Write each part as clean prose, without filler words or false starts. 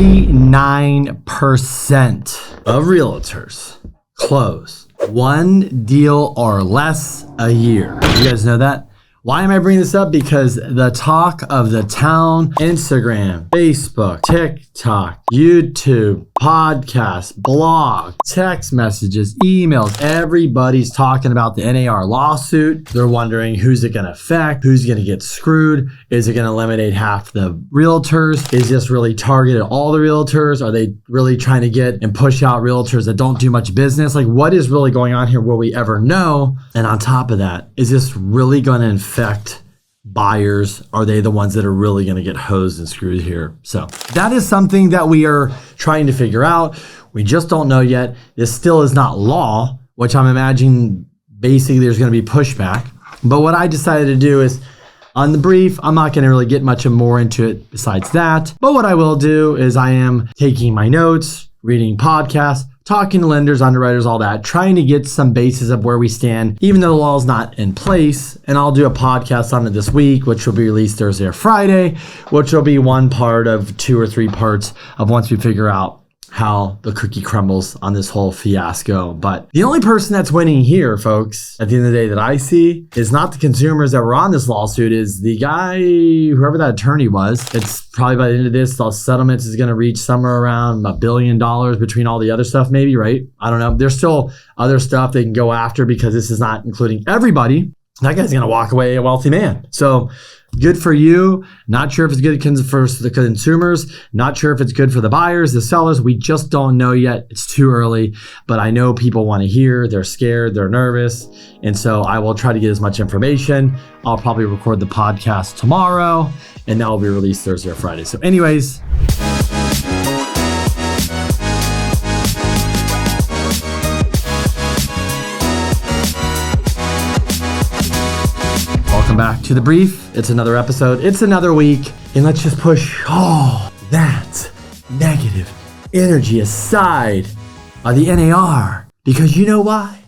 49% of realtors close one deal or less a year. You guys know that? Why am I bringing this up? Because the talk of the town, Instagram, Facebook, TikTok, YouTube, podcast, blog, text messages, emails, everybody's talking about the NAR lawsuit. They're wondering who's it going to affect, who's going to get screwed, is it going to eliminate half the realtors, is this really targeted all the realtors, are they really trying to get and push out realtors that don't do much business? Like, what is really going on here? Will we ever know? And on top of that, is this really going to affect buyers? Are they the ones that are really going to get hosed and screwed here? So that is something that we are trying to figure out. We just don't know yet. This still is not law, which I'm imagining basically there's going to be pushback. But what I decided to do is, on the brief, I'm not going to really get much more into it besides that. But what I will do is I am taking my notes, reading podcasts, talking to lenders, underwriters, all that, trying to get some basis of where we stand, even though the law is not in place. And I'll do a podcast on it this week, which will be released Thursday or Friday, which will be one part of 2 or 3 parts of once we figure out how the cookie crumbles on this whole fiasco. But the only person that's winning here, folks, at the end of the day that I see, is not the consumers that were on this lawsuit, is the guy, whoever that attorney was. It's probably by the end of this, the settlement is going to reach somewhere around $1 billion between all the other stuff, maybe, right? I don't know. There's still other stuff they can go after because this is not including everybody. That guy's going to walk away a wealthy man. So good for you. Not sure if it's good for the consumers. Not sure if it's good for the buyers, the sellers. We just don't know yet. It's too early. But I know people want to hear. They're scared. They're nervous. And so I will try to get as much information. I'll probably record the podcast tomorrow, and that will be released Thursday or Friday. So anyways, welcome back to The Brief. It's another episode. It's another week. And let's just push all that negative energy aside by the NAR. Because you know why?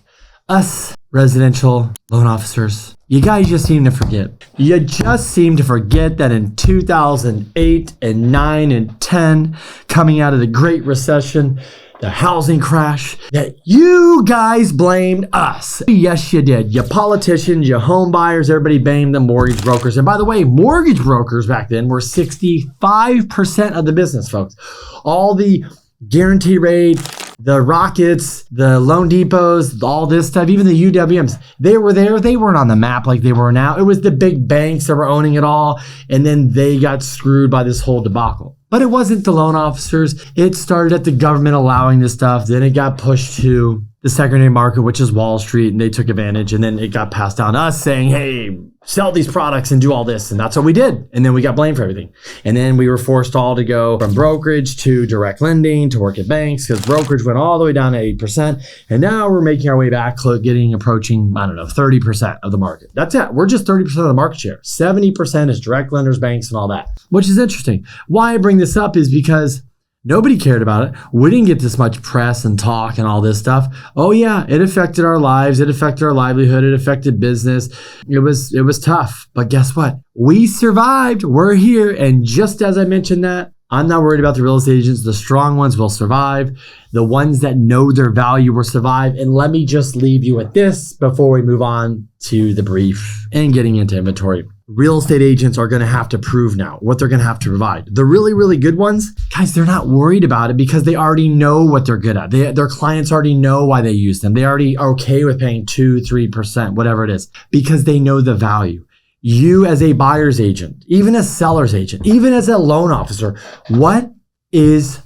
Us residential loan officers, you guys just seem to forget. You just seem to forget that in 2008 and 9 and 10, coming out of the Great Recession, the housing crash, that you guys blamed us. Yes, you did. You politicians, you home buyers, everybody blamed the mortgage brokers. And by the way, mortgage brokers back then were 65% of the business, folks. All the guarantee rate, the Rockets, the Loan Depots, all this stuff, even the UWMs, they were there. They weren't on the map like they were now. It was the big banks that were owning it all. And then they got screwed by this whole debacle. But it wasn't the loan officers. It started at the government allowing this stuff. Then it got pushed to the secondary market, which is Wall Street, and they took advantage. And then it got passed down to us saying, hey, sell these products and do all this. And that's what we did. And then we got blamed for everything. And then we were forced all to go from brokerage to direct lending to work at banks, because brokerage went all the way down to 8%. And now we're making our way back, approaching, 30% of the market. That's it. We're just 30% of the market share. 70% is direct lenders, banks, and all that, which is interesting. Why I bring this up is because nobody cared about it. We didn't get this much press and talk and all this stuff. Oh yeah, it affected our lives. It affected our livelihood. It affected business. It was tough. But guess what? We survived. We're here. And just as I mentioned that, I'm not worried about the real estate agents. The strong ones will survive. The ones that know their value will survive. And let me just leave you with this before we move on to the brief and getting into inventory. Real estate agents are going to have to prove now what they're going to have to provide. The really, really good ones, guys, they're not worried about it because they already know what they're good at. Their clients already know why they use them. They already are okay with paying 2-3%, whatever it is, because they know the value. You as a buyer's agent, even a seller's agent, even as a loan officer, what is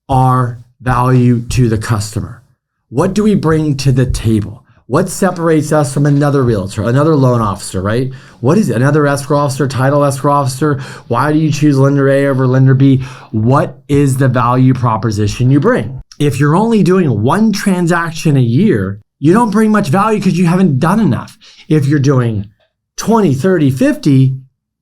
our value to the customer? What do we bring to the table? What separates us from another realtor, another loan officer, right? What is it? Another escrow officer, title escrow officer? Why do you choose lender A over lender B? What is the value proposition you bring? If you're only doing one transaction a year, you don't bring much value because you haven't done enough. If you're doing 20, 30, 50,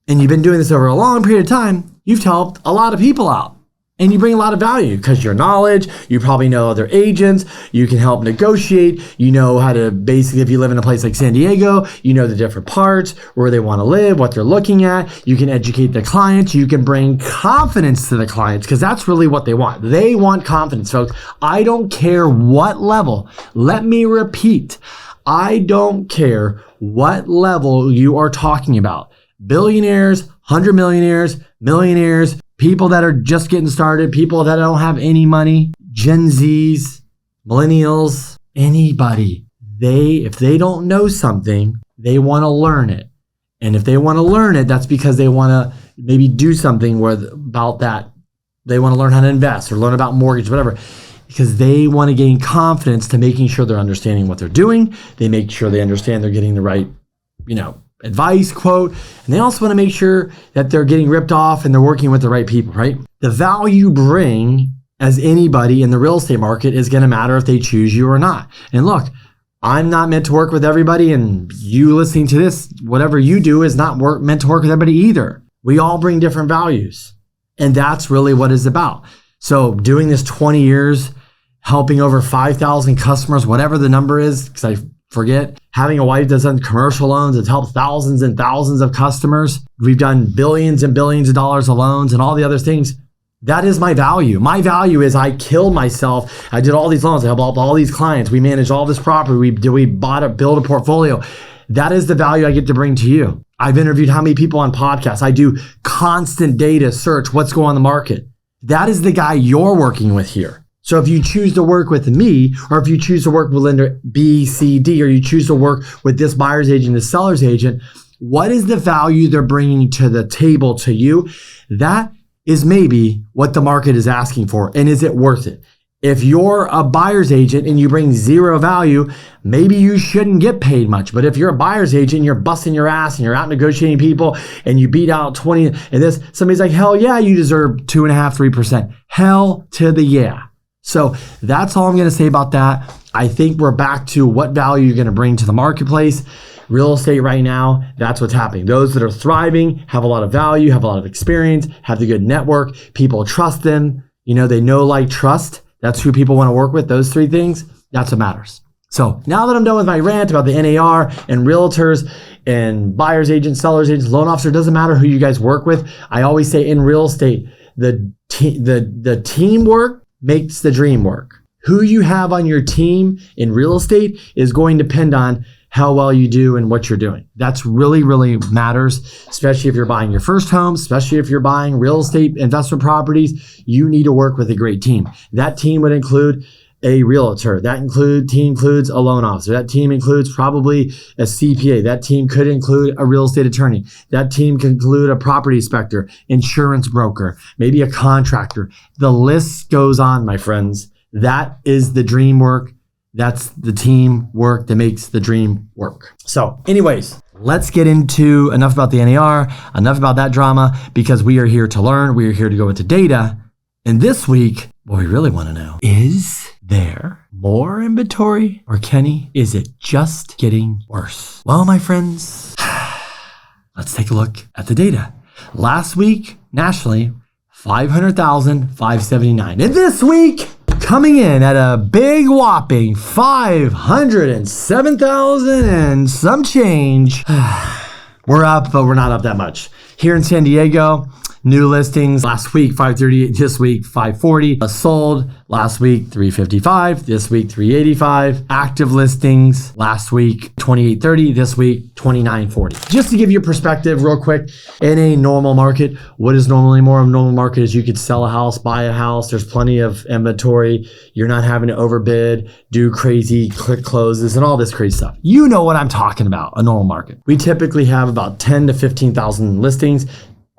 and you've been doing this over a long period of time, you've helped a lot of people out. And you bring a lot of value because your knowledge, you probably know other agents, you can help negotiate, you know how to basically, if you live in a place like San Diego, you know the different parts, where they want to live, what they're looking at, you can educate the clients, you can bring confidence to the clients because that's really what they want. They want confidence, folks. I don't care what level. Let me repeat. I don't care what level you are talking about. Billionaires, 100 millionaires, millionaires, people that are just getting started, people that don't have any money, Gen Zs, millennials, anybody. If they don't know something, they want to learn it. And if they want to learn it, that's because they want to maybe do something about that. They want to learn how to invest or learn about mortgage, whatever, because they want to gain confidence to making sure they're understanding what they're doing. They make sure they understand they're getting the right, advice, quote, and they also want to make sure that they're getting ripped off and they're working with the right people, right? The value you bring as anybody in the real estate market is going to matter if they choose you or not. And look, I'm not meant to work with everybody, and you listening to this, whatever you do is not meant to work with everybody either. We all bring different values, and that's really what it's about. So doing this 20 years, helping over 5,000 customers, whatever the number is, because I forget, having a wife that's done commercial loans, it's helped thousands and thousands of customers. We've done billions and billions of dollars of loans and all the other things. That is my value. My value is I killed myself. I did all these loans. I helped all these clients. We managed all this property. We built a portfolio. That is the value I get to bring to you. I've interviewed how many people on podcasts. I do constant data search. What's going on in the market? That is the guy you're working with here. So if you choose to work with me, or if you choose to work with lender B, C, D, or you choose to work with this buyer's agent, this seller's agent, what is the value they're bringing to the table to you? That is maybe what the market is asking for. And is it worth it? If you're a buyer's agent and you bring zero value, maybe you shouldn't get paid much. But if you're a buyer's agent, you're busting your ass and you're out negotiating people and you beat out 20 and this, somebody's like, hell yeah, you deserve 2.5%, 3%. Hell to the yeah. So that's all I'm going to say about that. I think we're back to what value you're going to bring to the marketplace. Real estate right now, that's what's happening. Those that are thriving have a lot of value, have a lot of experience, have the good network. People trust them. They know, like, trust. That's who people want to work with. Those three things, that's what matters. So now that I'm done with my rant about the NAR and realtors and buyer's agents, seller's agents, loan officer, doesn't matter who you guys work with. I always say in real estate, the teamwork makes the dream work. Who you have on your team in real estate is going to depend on how well you do and what you're doing. That's really, really matters, especially if you're buying your first home, especially if you're buying real estate investment properties. You need to work with a great team. That team would include a realtor. That team includes a loan officer. That team includes probably a CPA. That team could include a real estate attorney. That team could include a property inspector, insurance broker, maybe a contractor. The list goes on, my friends. That is the dream work. That's the team work that makes the dream work. So anyways, let's get into enough about the NAR, enough about that drama, because we are here to learn. We are here to go into data. And this week, what we really want to know, is there more inventory? Or Kenny, is it just getting worse? Well, my friends, let's take a look at the data. Last week, nationally, 500,579. And this week, coming in at a big whopping 507,000 and some change. We're up, but we're not up that much. Here in San Diego, new listings last week, 538, this week, 540. Sold last week, 355, this week, 385. Active listings last week, 2830, this week, 2940. Just to give you a perspective real quick, in a normal market, what is normally more of a normal market is you could sell a house, buy a house. There's plenty of inventory. You're not having to overbid, do crazy quick closes and all this crazy stuff. You know what I'm talking about, a normal market. We typically have about 10 to 15,000 listings.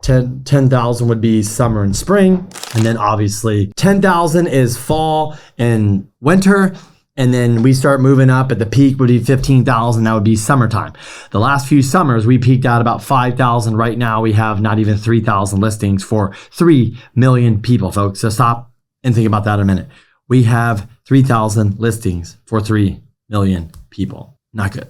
10,000 would be summer and spring. And then obviously 10,000 is fall and winter. And then we start moving up. At the peak would be 15,000. That would be summertime. The last few summers, we peaked out about 5,000. Right now, we have not even 3,000 listings for 3 million people, folks. So stop and think about that a minute. We have 3,000 listings for 3 million people. Not good.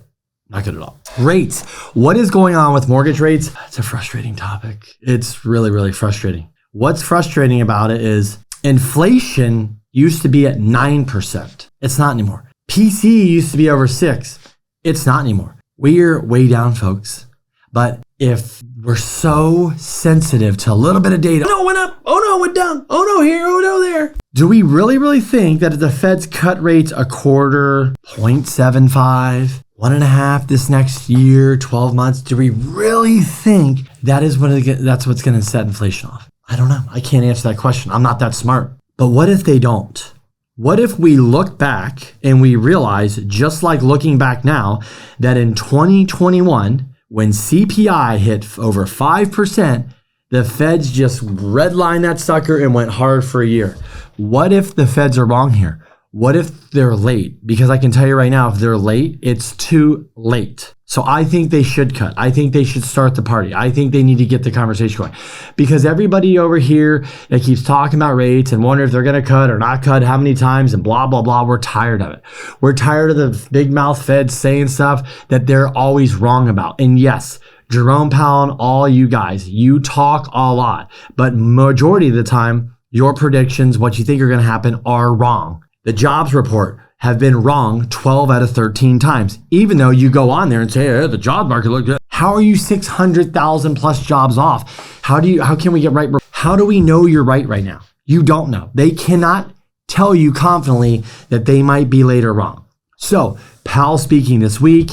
Not good at all. Rates. What is going on with mortgage rates? It's a frustrating topic. It's really, really frustrating. What's frustrating about it is inflation used to be at 9%. It's not anymore. PC used to be over 6. It's not anymore. We're way down, folks. But if we're so sensitive to a little bit of data, oh no, it went up, oh no, it went down, oh no, here, oh no, there. Do we really think that if the Fed's cut rates a quarter, 0.75, 1.5 this next year, 12 months, do we really think that's what's going to set inflation off? I don't know. I can't answer that question. I'm not that smart. But what if they don't? What if we look back and we realize, just like looking back now, that in 2021, when CPI hit over 5%, the Feds just redlined that sucker and went hard for a year. What if the Feds are wrong here? What if they're late? Because I can tell you right now, if they're late, it's too late. So I think they should cut. I think they should start the party. I think they need to get the conversation going. Because everybody over here that keeps talking about rates and wonder if they're going to cut or not cut, how many times and blah, blah, blah, we're tired of it. We're tired of the big mouth Feds saying stuff that they're always wrong about. And yes, Jerome Powell and all you guys, you talk a lot, but majority of the time, your predictions, what you think are going to happen, are wrong. The jobs report have been wrong 12 out of 13 times, even though you go on there and say, hey, the job market looked good. How are you 600,000 plus jobs off? How can we get right? How do we know you're right now? You don't know. They cannot tell you confidently that they might be later wrong. So Powell speaking this week,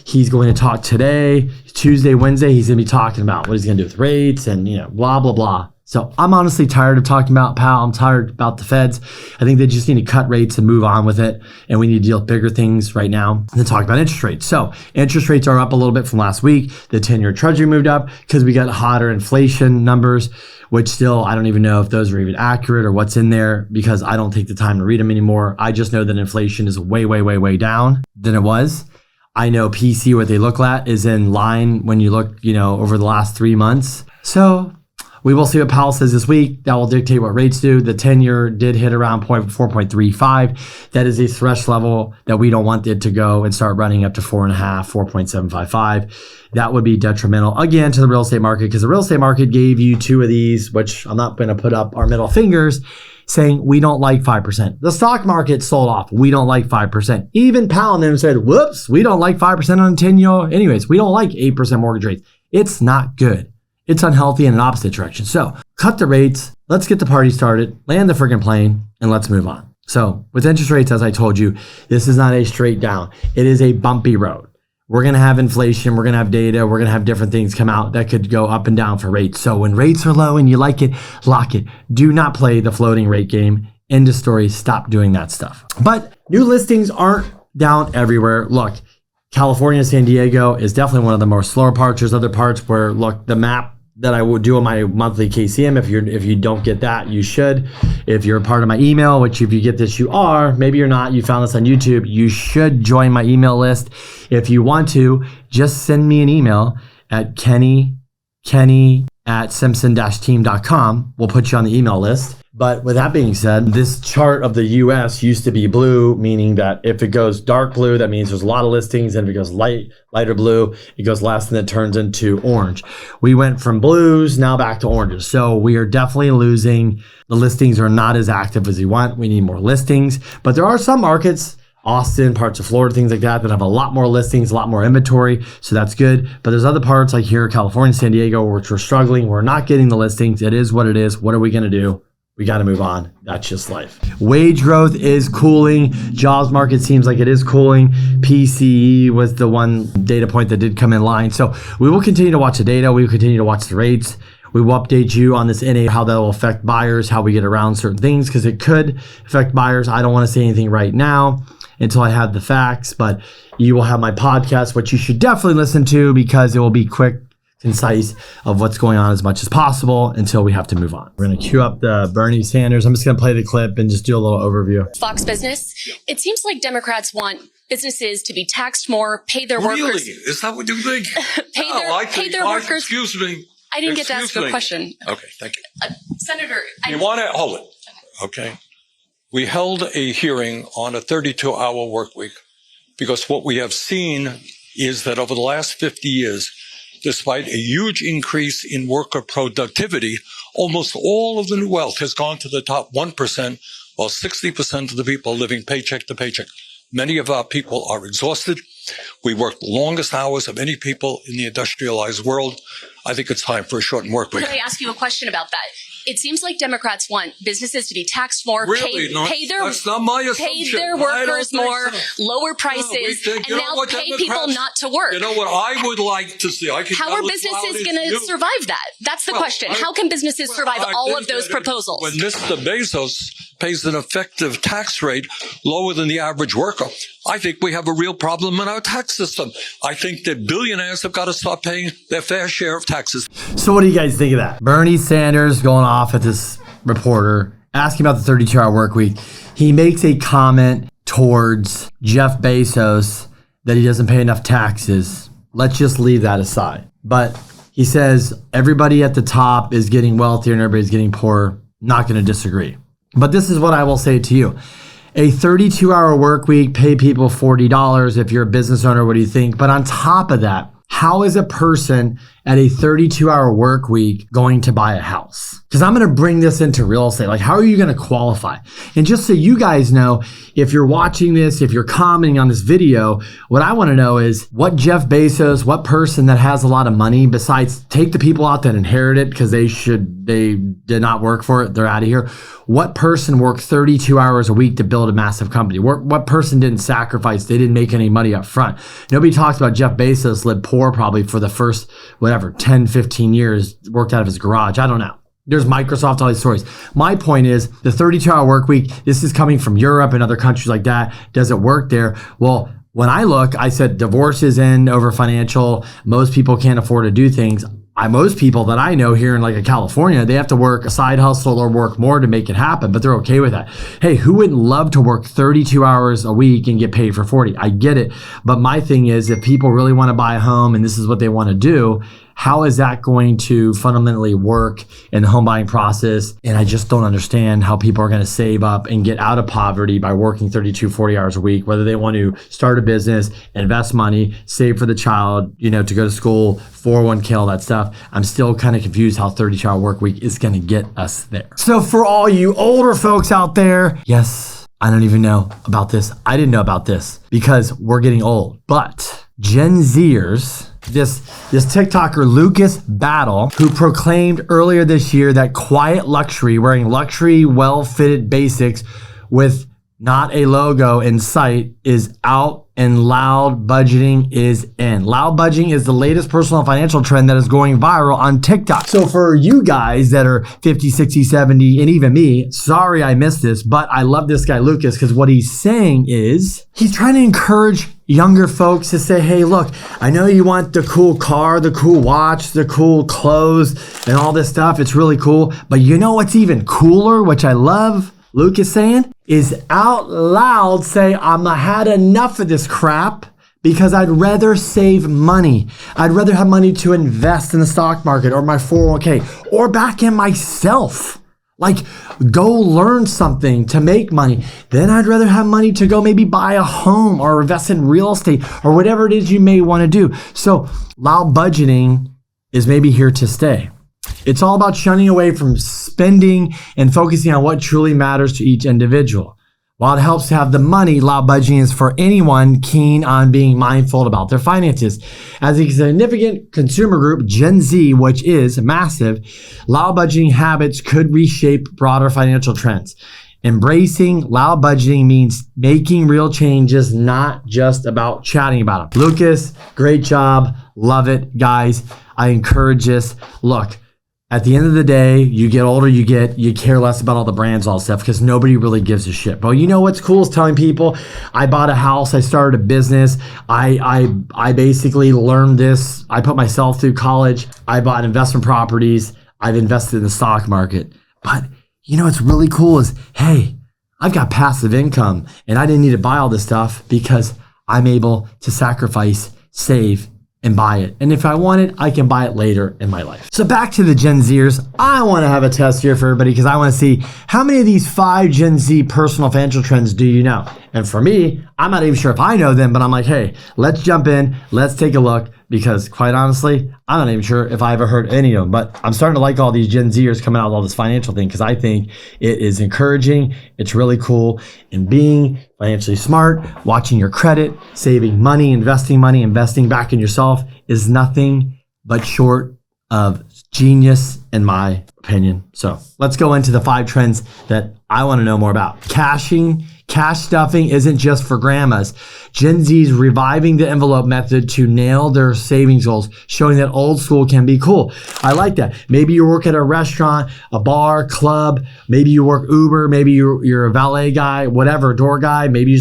he's going to talk today, Tuesday, Wednesday, he's going to be talking about what he's going to do with rates and, blah, blah, blah. So I'm honestly tired of talking about Powell. I'm tired about the Feds. I think they just need to cut rates and move on with it. And we need to deal with bigger things right now than talk about interest rates. So interest rates are up a little bit from last week. The 10-year Treasury moved up because we got hotter inflation numbers, which still, I don't even know if those are even accurate or what's in there because I don't take the time to read them anymore. I just know that inflation is way, way, way, way down than it was. I know PC, what they look at, is in line when you look, over the last 3 months. So we will see what Powell says this week. That will dictate what rates do. The 10-year did hit around 4.35. That is a thresh level that we don't want it to go and start running up to 4.5, 4.755. That would be detrimental, again, to the real estate market because the real estate market gave you 2 of these, which I'm not going to put up our middle fingers, saying we don't like 5%. The stock market sold off. We don't like 5%. Even Powell and them said, whoops, we don't like 5% on 10-year. Anyways, we don't like 8% mortgage rates. It's not good. It's unhealthy in an opposite direction. So cut the rates. Let's get the party started, land the freaking plane, and let's move on. So with interest rates, as I told you, this is not a straight down. It is a bumpy road. We're going to have inflation. We're going to have data. We're going to have different things come out that could go up and down for rates. So when rates are low and you like it, lock it. Do not play the floating rate game. End of story. Stop doing that stuff. But new listings aren't down everywhere. Look, California, San Diego is definitely one of the more slower parts. There's other parts where, look, the map that I would do on my monthly KCM. If you don't get that, you should. If you're a part of my email, which if you get this, you are. Maybe you're not. You found this on YouTube. You should join my email list. If you want to, just send me an email at kenny@simpson-team.com. We'll put you on the email list. But with that being said, this chart of the US used to be blue, meaning that if it goes dark blue, that means there's a lot of listings. And if it goes lighter blue, it goes less and it turns into orange. We went from blues now back to oranges. So we are definitely losing. The listings are not as active as we want. We need more listings. But there are some markets, Austin, parts of Florida, things like that have a lot more listings, a lot more inventory. So that's good. But there's other parts like here, California, San Diego, which we're struggling. We're not getting the listings. It is what it is. What are we going to do? We got to move on. That's just life. Wage growth is cooling. Jobs market seems like it is cooling. PCE was the one data point that did come in line. So we will continue to watch the data. We will continue to watch the rates. We will update you on this NA, how that will affect buyers, how we get around certain things, because it could affect buyers. I don't want to say anything right now until I have the facts, but you will have my podcast, which you should definitely listen to because it will be quick, concise of what's going on as much as possible until we have to move on. We're going to cue up the Bernie Sanders. I'm just going to play the clip and just do a little overview. Fox Business. It seems like Democrats want businesses to be taxed more, pay their workers. Really? Is that what you think? pay their workers. Excuse me. I didn't get to ask a question. Okay, thank you. Senator. You want to hold it? Okay. We held a hearing on a 32-hour work week because what we have seen is that over the last 50 years, despite a huge increase in worker productivity, almost all of the new wealth has gone to the top 1%, while 60% of the people are living paycheck to paycheck. Many of our people are exhausted. We work the longest hours of any people in the industrialized world. I think it's time for a shortened work week. Could I ask you a question about that? It seems like Democrats want businesses to be taxed more, pay their workers more, lower prices, and now pay people not to work. You know what I would like to see? How are businesses going to survive that? That's the question. How can businesses survive all of those proposals? When Mr. Bezos pays an effective tax rate lower than the average worker, I think we have a real problem in our tax system. I think that billionaires have got to start paying their fair share of taxes. So what do you guys think of that? Bernie Sanders going off at this reporter, asking about the 32-hour work week. He makes a comment towards Jeff Bezos that he doesn't pay enough taxes. Let's just leave that aside. But he says everybody at the top is getting wealthier and everybody's getting poorer. Not going to disagree. But this is what I will say to you. A 32-hour work week, pay people $40. If you're a business owner, what do you think? But on top of that, how is a person at a 32-hour work week going to buy a house? Because I'm going to bring this into real estate. Like, how are you going to qualify? And just so you guys know, if you're watching this, if you're commenting on this video, what I want to know is what Jeff Bezos, what person that has a lot of money, besides take the people out that inherit it because they did not work for it, they're out of here. What person worked 32 hours a week to build a massive company? What person didn't sacrifice? They didn't make any money up front. Nobody talks about Jeff Bezos lived poor probably for the first, 10, 15 years, worked out of his garage. I don't know. There's Microsoft, all these stories. My point is the 32-hour work week, this is coming from Europe and other countries like that. Does it work there? Well, when I look, I said divorces end over financial. Most people can't afford to do things. Most people that I know here in like California, they have to work a side hustle or work more to make it happen, but they're okay with that. Hey, who wouldn't love to work 32 hours a week and get paid for 40? I get it. But my thing is, if people really want to buy a home and this is what they want to do, how is that going to fundamentally work in the home buying process? And I just don't understand how people are going to save up and get out of poverty by working 32, 40 hours a week, whether they want to start a business, invest money, save for the child, to go to school, 401k, all that stuff. I'm still kind of confused how 32-hour work week is going to get us there. So for all you older folks out there, yes, I don't even know about this. I didn't know about this because we're getting old. But Gen Zers, this TikToker Lucas Battle, who proclaimed earlier this year that quiet luxury, wearing luxury, well-fitted basics with not a logo in sight, is out and loud budgeting is in. Loud budgeting is the latest personal financial trend that is going viral on TikTok. So for you guys that are 50, 60, 70, and even me, sorry I missed this, but I love this guy Lucas because what he's saying is he's trying to encourage younger folks to say, hey, look, I know you want the cool car, the cool watch, the cool clothes, and all this stuff. It's really cool. But you know what's even cooler, which I love, Luke is saying, is out loud say, I'm had enough of this crap because I'd rather save money. I'd rather have money to invest in the stock market or my 401k or back in myself. Like, go learn something to make money. Then I'd rather have money to go maybe buy a home or invest in real estate or whatever it is you may want to do. So loud budgeting is maybe here to stay. It's all about shunning away from spending and focusing on what truly matters to each individual. While it helps to have the money, loud budgeting is for anyone keen on being mindful about their finances. As a significant consumer group, Gen Z, which is massive, loud budgeting habits could reshape broader financial trends. Embracing loud budgeting means making real changes, not just about chatting about them. Lucas, great job. Love it, guys. I encourage this. Look, at the end of the day, you get older, you care less about all the brands, all stuff, because nobody really gives a shit. But you know what's cool is telling people, I bought a house, I started a business, I basically learned this, I put myself through college, I bought investment properties, I've invested in the stock market. But you know what's really cool is, hey, I've got passive income, and I didn't need to buy all this stuff because I'm able to sacrifice, save, and buy it. And if I want it, I can buy it later in my life. So back to the Gen Zers. I want to have a test here for everybody because I want to see how many of these 5 Gen Z personal financial trends do you know? And for me, I'm not even sure if I know them, but I'm like, hey, let's jump in. Let's take a look. because quite honestly, I'm not even sure if I ever heard any of them, but I'm starting to like all these Gen Zers coming out with all this financial thing because I think it is encouraging. It's really cool. And being financially smart, watching your credit, saving money, investing back in yourself is nothing but short of genius in my opinion. So let's go into the 5 trends that I want to know more about. Cash stuffing isn't just for grandmas. Gen Z's reviving the envelope method to nail their savings goals, showing that old school can be cool. I like that. Maybe you work at a restaurant, a bar, club. Maybe you work Uber. Maybe you're a valet guy, whatever, door guy. Maybe you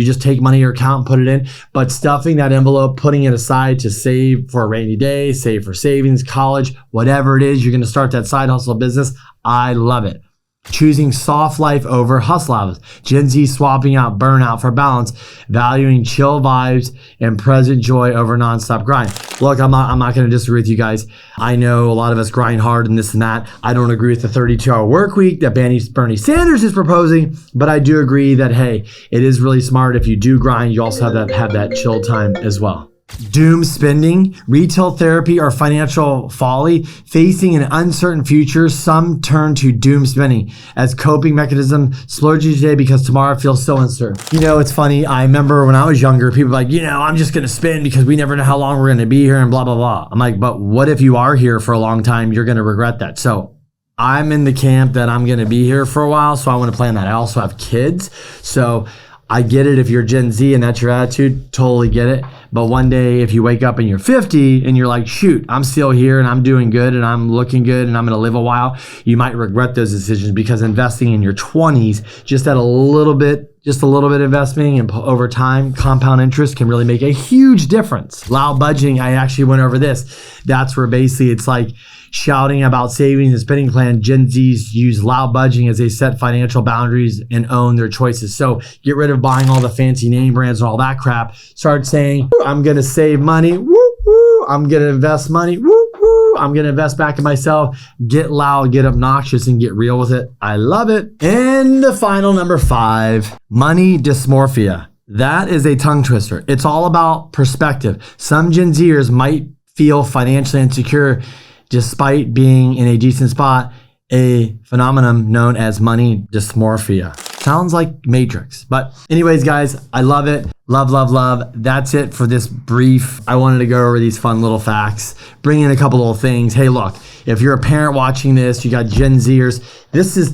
just take money in your account and put it in. But stuffing that envelope, putting it aside to save for a rainy day, save for savings, college, whatever it is, you're going to start that side hustle business. I love it. Choosing soft life over hustle lives. Gen Z swapping out burnout for balance, valuing chill vibes and present joy over nonstop grind. Look, I'm not going to disagree with you guys. I know a lot of us grind hard and this and that. I don't agree with the 32-hour work week that Bernie Sanders is proposing, but I do agree that, hey, it is really smart. If you do grind, you also have that chill time as well. Doom spending, retail therapy, or financial folly. Facing an uncertain future, some turn to doom spending as coping mechanism, splurging today because tomorrow feels so uncertain. You know, it's funny. I remember when I was younger, people were like, I'm just going to spend because we never know how long we're going to be here and blah, blah, blah. I'm like, but what if you are here for a long time? You're going to regret that. So I'm in the camp that I'm going to be here for a while. So I want to plan that. I also have kids. So I get it if you're Gen Z and that's your attitude, totally get it. But one day if you wake up and you're 50 and you're like, shoot, I'm still here and I'm doing good and I'm looking good and I'm going to live a while, you might regret those decisions because investing in your 20s, just a little bit investing and over time, compound interest can really make a huge difference. Loud budgeting, I actually went over this. That's where basically it's like shouting about savings and spending plan. Gen Zs use loud budgeting as they set financial boundaries and own their choices. So get rid of buying all the fancy name brands and all that crap. Start saying, I'm going to save money. Woo, woo. I'm going to invest money. Woo, woo. I'm going to invest back in myself. Get loud, get obnoxious, and get real with it. I love it. And the final number 5, money dysmorphia. That is a tongue twister. It's all about perspective. Some Gen Zers might feel financially insecure despite being in a decent spot, a phenomenon known as money dysmorphia. Sounds like Matrix. But anyways, guys, I love it. Love, love, love. That's it for this brief. I wanted to go over these fun little facts, bring in a couple little things. Hey, look, if you're a parent watching this, you got Gen Zers.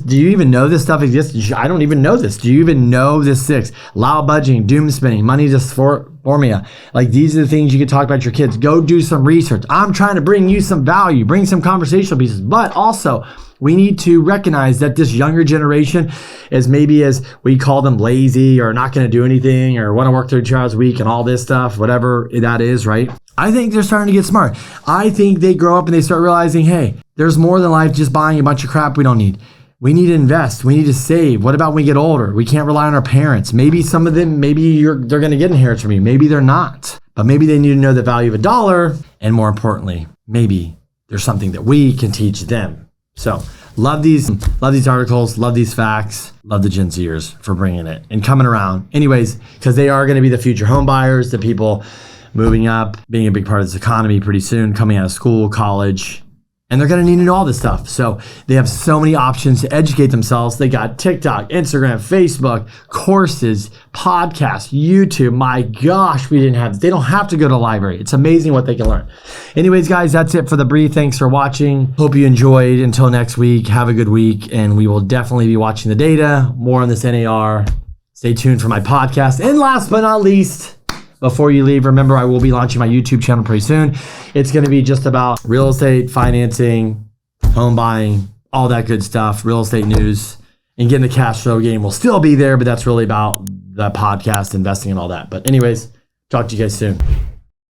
Do you even know this stuff exists? I don't even know this. Do you even know this 6? Loud budgeting, doom spending, money dysmorphia. Like, these are the things you can talk about your kids. Go do some research. I'm trying to bring you some value, bring some conversational pieces, but also we need to recognize that this younger generation is maybe, as we call them, lazy or not going to do anything or want to work 32 hours a week and all this stuff, whatever that is, right? I think they're starting to get smart. I think they grow up and they start realizing, hey, there's more than life just buying a bunch of crap we don't need. We need to invest. We need to save. What about when we get older? We can't rely on our parents. Maybe some of them, they're going to get inheritance from you. Maybe they're not. But maybe they need to know the value of $1. And more importantly, maybe there's something that we can teach them. So love these articles, love these facts, love the Gen Zers for bringing it and coming around. Anyways, because they are going to be the future home buyers, the people moving up, being a big part of this economy pretty soon, coming out of school, college, and they're going to need to know all this stuff. So they have so many options to educate themselves. They got TikTok, Instagram, Facebook, courses, podcasts, YouTube. My gosh, they don't have to go to the library. It's amazing what they can learn. Anyways, guys, that's it for the brief. Thanks for watching. Hope you enjoyed. Until next week, have a good week. And we will definitely be watching the data, more on this NAR. Stay tuned for my podcast. And last but not least, before you leave, remember, I will be launching my YouTube channel pretty soon. It's going to be just about real estate, financing, home buying, all that good stuff, real estate news, and getting the cash flow game will still be there, but that's really about the podcast, investing, and all that. But anyways, talk to you guys soon.